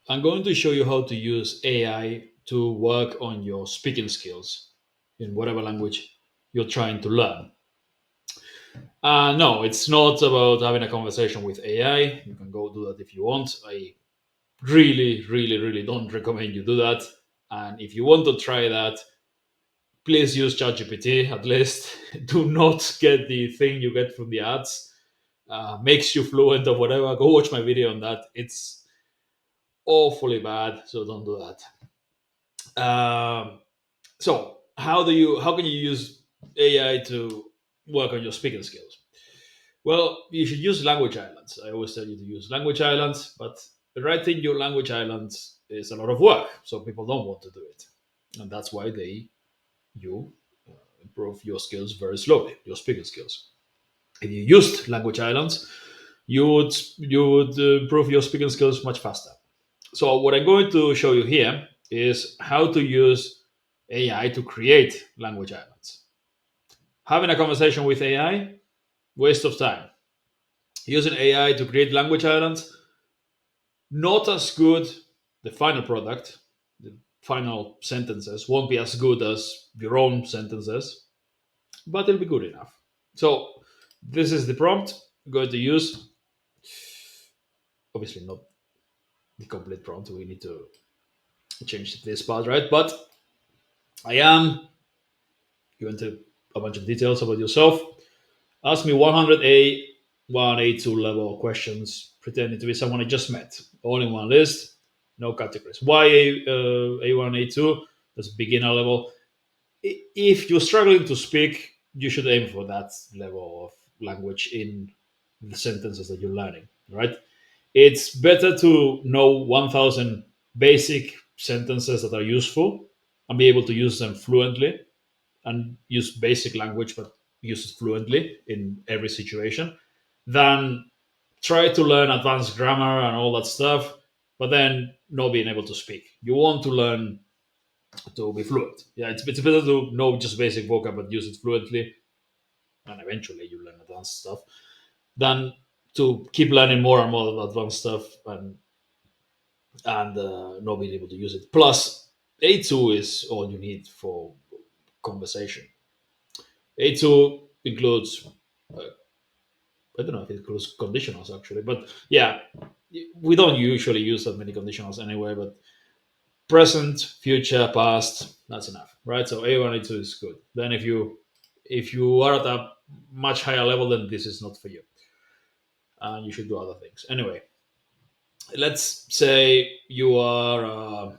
I'm going to show you how to use AI to work on your speaking skills in whatever language you're trying to learn. No, it's not about having a conversation with AI. You can go do that if you want. I really, really, really don't recommend you do that. And if you want to try that, please use ChatGPT at least. Do not get the thing you get from the ads. Makes you fluent or whatever. Go watch my video on that. It's awfully bad, so don't do that. So how can you use AI to work on your speaking skills? Well, you should use language islands. I always tell you to use language islands, but writing your language islands is a lot of work, so people don't want to do it, and that's why they you improve your skills very slowly, your speaking skills. If you used language islands, you would improve your speaking skills much faster. So what I'm going to show you here is how to use AI to create language islands. Having a conversation with AI, waste of time. Using AI to create language islands, not as good. The final product, the final sentences won't be as good as your own sentences, but it'll be good enough. So this is the prompt I'm going to use. Obviously not the complete prompt. We need to change this part, right? But I am going to a bunch of details about yourself. Ask me 100A, 1A2 level questions, pretending to be someone I just met. All in one list, no categories. Why A1, A2? That's beginner level. If you're struggling to speak, you should aim for that level of language in the sentences that you're learning, right? It's better to know 1,000 basic sentences that are useful and be able to use them fluently and use basic language but use it fluently in every situation than try to learn advanced grammar and all that stuff but then not being able to speak. You want to learn to be fluent. Yeah, it's better to know just basic vocab but use it fluently and eventually you learn advanced stuff than to keep learning more and more advanced stuff and not being able to use it. Plus, A2 is all you need for conversation. A2 includes, I don't know if it includes conditionals actually, but yeah, we don't usually use that many conditionals anyway, but present, future, past, that's enough, right? So A1, A2 is good. Then if you are at a much higher level, then this is not for you. And you should do other things. Anyway, let's say you are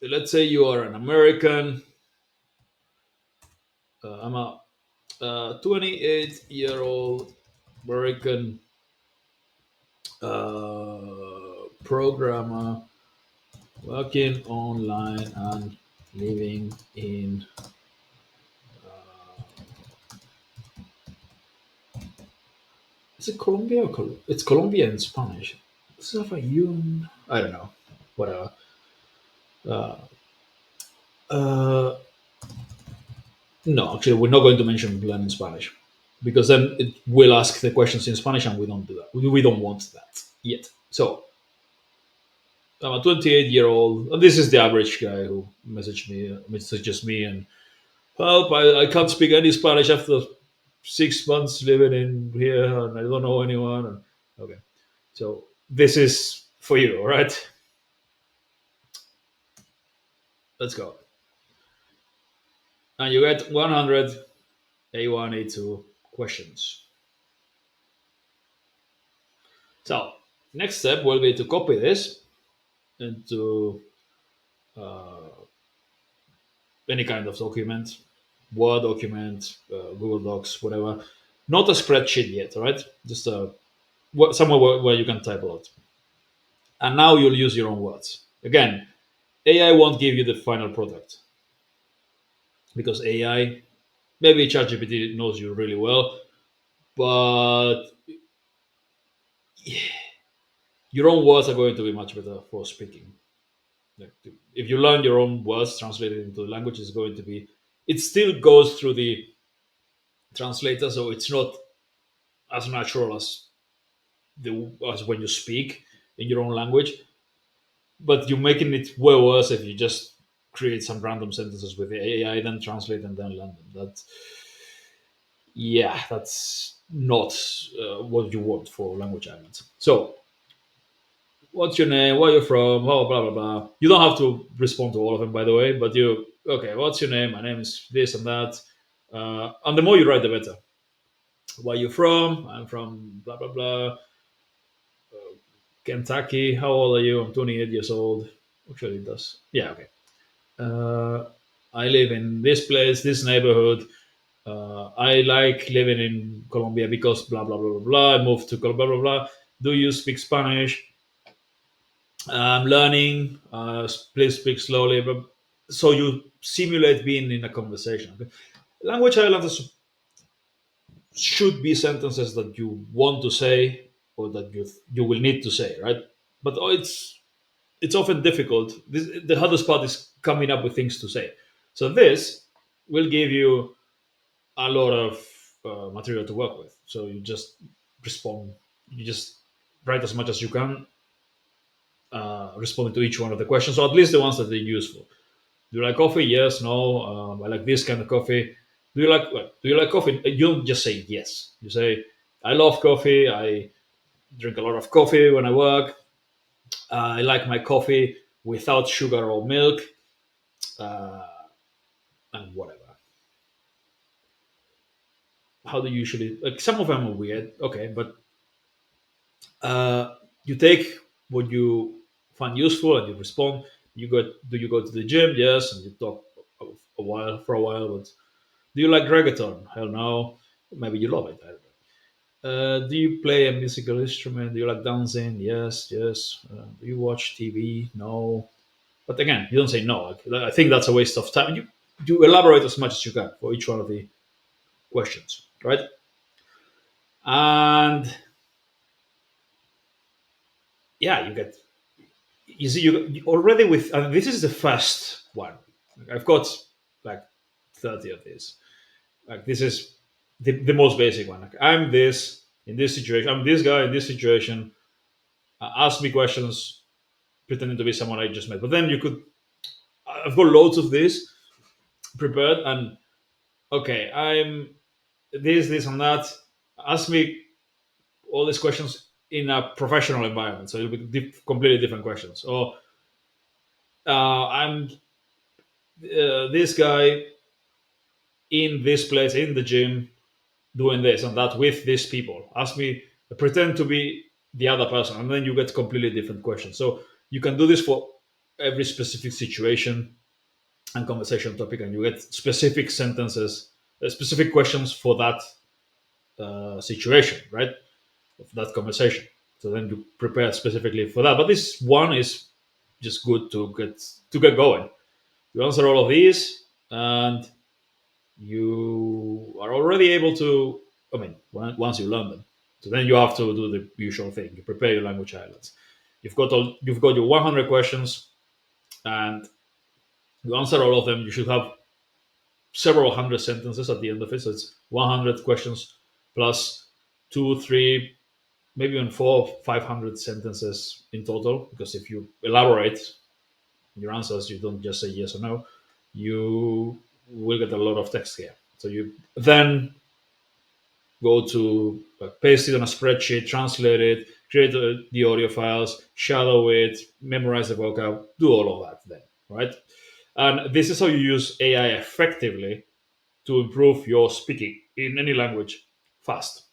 an American. I'm a 28-year-old American programmer working online and living in. Is it Colombia or it's Colombia in Spanish? Zafayun. I don't know. Whatever. Uh, uh, no, actually, we're not going to mention learning Spanish because then it will ask the questions in Spanish, and we don't do that. We don't want that yet. So I'm a 28-year-old, and this is the average guy who messages me, and help. I can't speak any Spanish after 6 months living in here, and I don't know anyone. And, okay, so this is for you, all right? Let's go. And you get 100 A1, A2 questions. So next step will be to copy this into any kind of document, Word document, Google Docs, whatever. Not a spreadsheet yet, all right? Just somewhere where you can type a lot. And now you'll use your own words. Again, AI won't give you the final product because AI, maybe ChatGPT knows you really well, but your own words are going to be much better for speaking. Like if you learn your own words translated into the language, it's going to be. It still goes through the translator, so it's not as natural as when you speak in your own language. But you're making it way worse if you just create some random sentences with the AI, then translate and then learn them. That, yeah, that's not what you want for language islands. So, what's your name? Where are you from? Blah blah blah blah. You don't have to respond to all of them, by the way. But you, okay? What's your name? My name is this and that. And the more you write, the better. Where are you from? I'm from blah blah blah. Kentucky. How old are you? I'm 28 years old. Actually, it does. Yeah, okay. Uh, I live in this place, this neighborhood. I like living in Colombia because blah blah blah blah blah. I moved to Colombia, blah blah blah. Do you speak Spanish? I'm learning. Please speak slowly. But so you simulate being in a conversation. Okay? Language islands should be sentences that you want to say or that you will need to say, right? But it's often difficult. The hardest part is coming up with things to say. So this will give you a lot of material to work with. So you just respond. You just write as much as you can, responding to each one of the questions, or at least the ones that are useful. Do you like coffee? Yes, no. I like this kind of coffee. Do you like coffee? You don't just say yes. You say I love coffee. I drink a lot of coffee when I work. I like my coffee without sugar or milk, uh, and whatever. How do you usually like? Some of them are weird. Okay, but you take what you find useful and you respond. Do you go to the gym? Yes, and you talk a while for a while. But do you like reggaeton? Hell no. Maybe you love it. I don't know. Do you play a musical instrument? Do you like dancing? Yes, yes. Do you watch TV? No. But again, you don't say no. Like, I think that's a waste of time. You elaborate as much as you can for each one of the questions, right? And yeah, you see you already with this is the first one. I've got like 30 of these. Like this is the most basic one. Like I'm this in this situation. I'm this guy in this situation. Ask me questions pretending to be someone I just met. But then you could. I've got loads of this prepared, and okay, I'm this, and that. Ask me all these questions in a professional environment, so it'll be completely different questions. Or I'm this guy in this place in the gym doing this and that with these people. Ask me, pretend to be the other person, and then you get completely different questions. So you can do this for every specific situation and conversation topic, and you get specific sentences, specific questions for that situation, right? Of that conversation. So then you prepare specifically for that. But this one is just good to get going. You answer all of these, and you are already able to. I mean, once you learn them, so then you have to do the usual thing. You prepare your language highlights. You've got your 100 questions, and you answer all of them. You should have several hundred sentences at the end of it. So it's 100 questions plus two, three, maybe even 500 sentences in total. Because if you elaborate your answers, you don't just say yes or no. You will get a lot of text here. So you then go to paste it on a spreadsheet, translate it, create the audio files, shadow it, memorize the vocab, do all of that then, right? And this is how you use AI effectively to improve your speaking in any language fast.